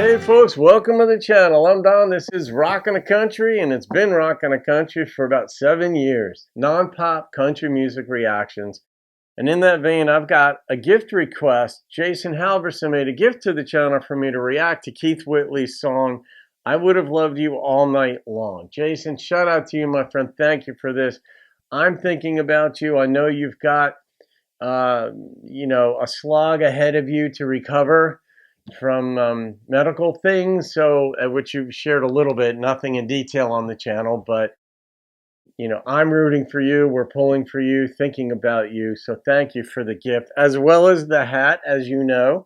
Hey folks, welcome to the channel. I'm Don. This is Rockin' the Country, and it's been Rockin' the Country for about 7 years. Non-pop country music reactions. And in that vein, I've got a gift request. Jason Halverson made a gift to the channel for me to react to Keith Whitley's song, I Would Have Loved You All Night Long. Jason, shout out to you, my friend. Thank you for this. I'm thinking about you. I know you've got, a slog ahead of you to recover from medical things, so which you've shared a little bit, nothing in detail on the channel, but I'm rooting for you, we're pulling for you, thinking about you, so thank you for the gift, as well as the hat. As you know,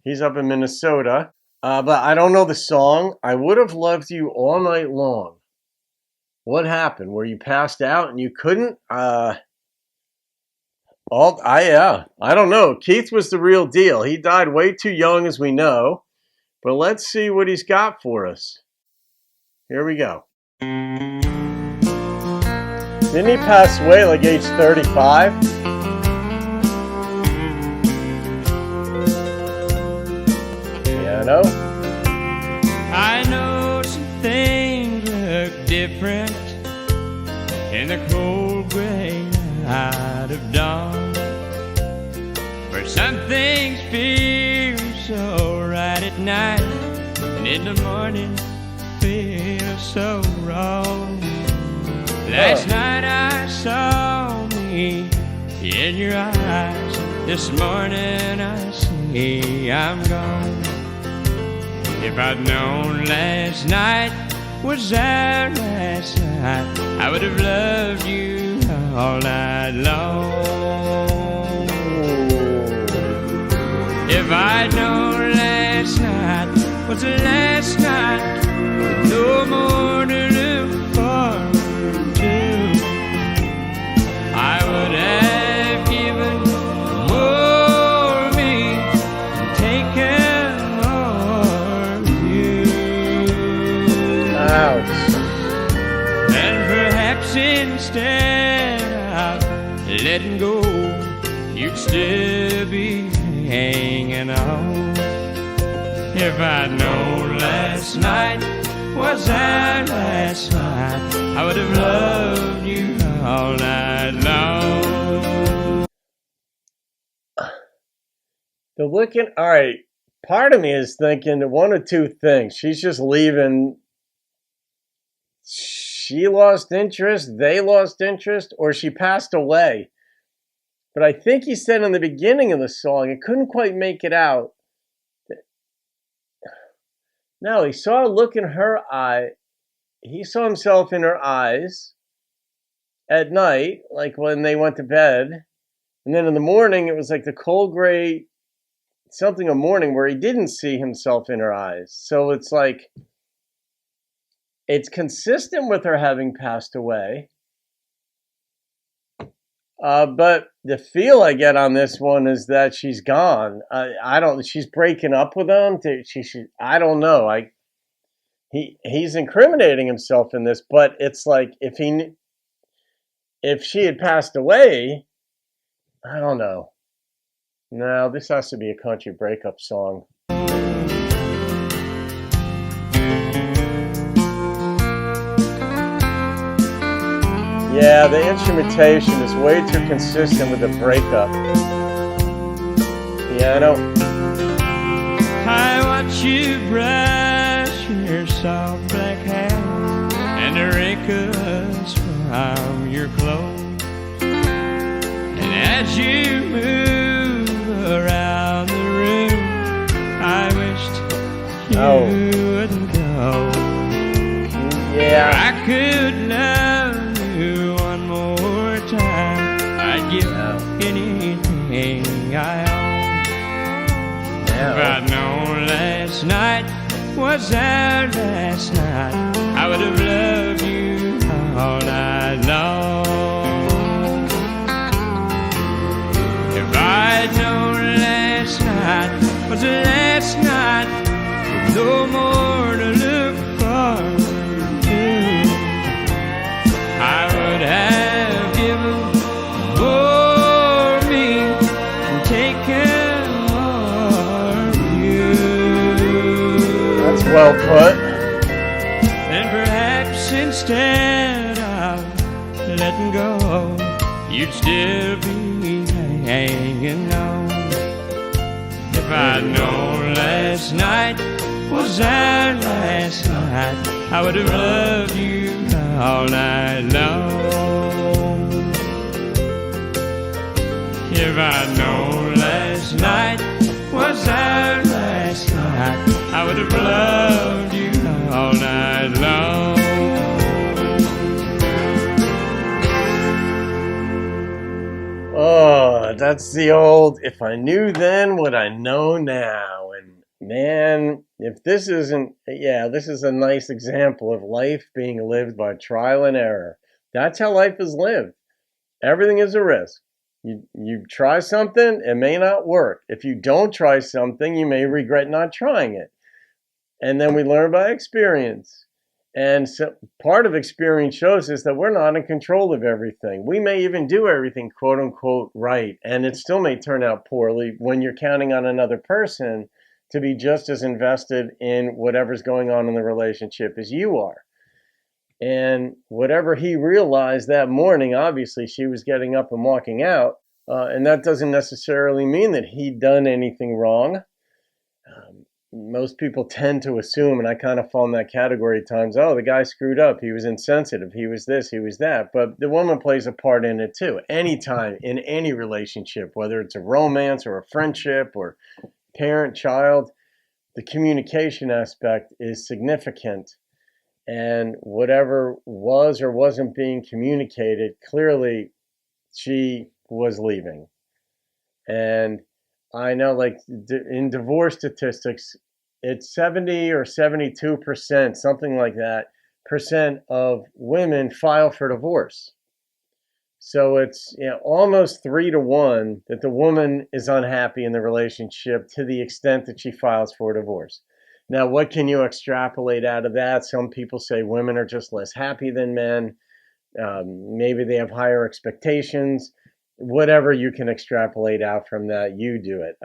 he's up in Minnesota, but I don't know the song. I Would Have Loved You All Night Long. What happened? Were you passed out and you couldn't? I don't know. Keith was the real deal. He died way too young, as we know. But let's see what he's got for us. Here we go. Didn't he pass away like age 35? Piano. I know some things look different in the cold gray light of dawn, where some things feel so right at night, and in the morning feel so wrong. Last night I saw me in your eyes. This morning I see I'm gone. If I'd known last night was our last night, I would have loved you all night long. If I'd known last night was the last night, no more to look forward to, I would have given more of me and taken more of you. Ouch. And perhaps instead of letting go, you'd still be hanging on. If I'd known last night was our last night, I would have loved you all night long. The looking, all right, part of me is thinking one of two things. She's just leaving. She lost interest, they lost interest, or she passed away. But I think he said in the beginning of the song, I couldn't quite make it out. No, he saw a look in her eye. He saw himself in her eyes at night, like when they went to bed. And then in the morning, it was like the cold gray, something a morning where he didn't see himself in her eyes. So it's like, it's consistent with her having passed away. But the feel I get on this one is that she's gone. She's breaking up with him. I don't know. He's incriminating himself in this, but it's like if she had passed away, I don't know. No, this has to be a country breakup song. Yeah, the instrumentation is way too consistent with the breakup. Piano. I watch you brush your soft black hair and the wrinkles from your clothes, and as you move around the room, I wished you wouldn't go. Yeah. I could love you one more time. I'd give anything I own. If I'd known last night was our last night, I would have loved you all night long. If I'd known last night was the last night, with no more to look forward to, I would have given more of me and taken more of you. Well put. And perhaps instead of letting go, you'd still be hanging on. If I'd known last night was our last night, I would have loved you all night long. If I'd known last night was our last night, I would have loved you all night long. Oh, that's the old, if I knew then what I know now. And man, if this isn't, this is a nice example of life being lived by trial and error. That's how life is lived. Everything is a risk. You try something, it may not work. If you don't try something, you may regret not trying it. And then we learn by experience. And so part of experience shows us that we're not in control of everything. We may even do everything quote unquote right, and it still may turn out poorly when you're counting on another person to be just as invested in whatever's going on in the relationship as you are. And whatever he realized that morning, obviously she was getting up and walking out, and that doesn't necessarily mean that he'd done anything wrong. Most people tend to assume, and I kind of fall in that category at times, oh, the guy screwed up, he was insensitive, he was this, he was that. But the woman plays a part in it too. Anytime in any relationship, whether it's a romance or a friendship or parent-child, the communication aspect is significant. And whatever was or wasn't being communicated, clearly she was leaving. And I know, like in divorce statistics, it's 70 or 72%, something like that, percent of women file for divorce. So it's almost 3 to 1 that the woman is unhappy in the relationship to the extent that she files for divorce. Now, what can you extrapolate out of that? Some people say women are just less happy than men. Maybe they have higher expectations. Whatever you can extrapolate out from that, you do it.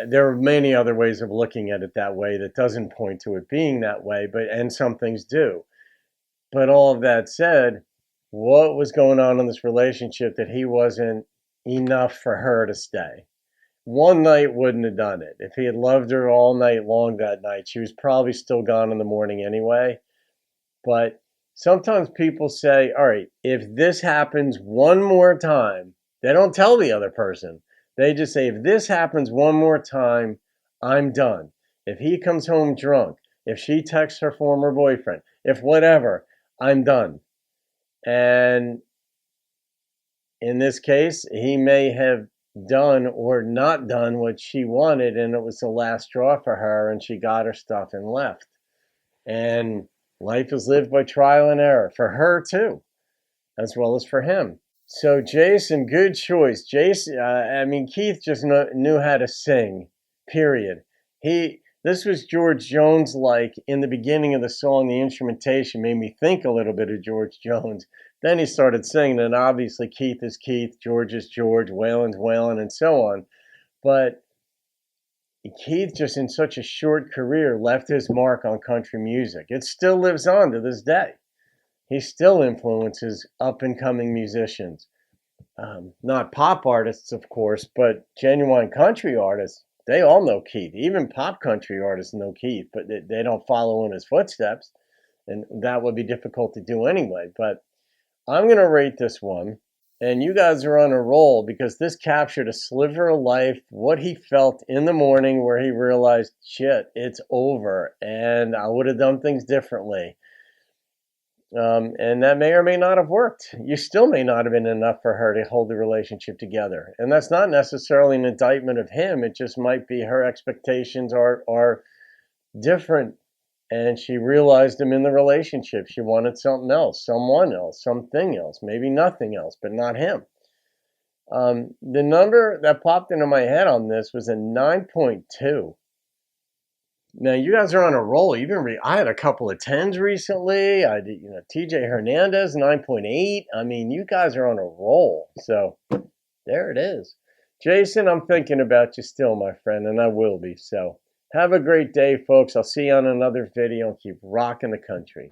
There are many other ways of looking at it that way that doesn't point to it being that way, and some things do. But all of that said, what was going on in this relationship that he wasn't enough for her to stay? One night wouldn't have done it. If he had loved her all night long that night, she was probably still gone in the morning anyway. But sometimes people say, all right, if this happens one more time, they don't tell the other person. They just say, if this happens one more time, I'm done. If he comes home drunk, if she texts her former boyfriend, if whatever, I'm done. And in this case, he may have done or not done what she wanted, and it was the last straw for her, and she got her stuff and left. And life is lived by trial and error for her too, as well as for him. So Jason, good choice. Jason, Keith just knew how to sing, period. This was George Jones-like in the beginning of the song. The instrumentation made me think a little bit of George Jones. Then he started singing, and obviously Keith is Keith, George is George, Waylon's Waylon, and so on. But Keith, just in such a short career, left his mark on country music. It still lives on to this day. He still influences up-and-coming musicians. Not pop artists, of course, but genuine country artists. They all know Keith. Even pop country artists know Keith, but they don't follow in his footsteps. And that would be difficult to do anyway. But I'm going to rate this one. And you guys are on a roll because this captured a sliver of life, what he felt in the morning where he realized, shit, it's over. And I would have done things differently. And that may or may not have worked. You still may not have been enough for her to hold the relationship together. And that's not necessarily an indictment of him. It just might be her expectations are different. And she realized him in the relationship. She wanted something else, someone else, something else, maybe nothing else, but not him. The number that popped into my head on this was a 9.2. Now, you guys are on a roll. I had a couple of 10s recently. I did, TJ Hernandez, 9.8. You guys are on a roll. So there it is. Jason, I'm thinking about you still, my friend, and I will be. So Have a great day, folks. I'll see you on another video. Keep rocking the country.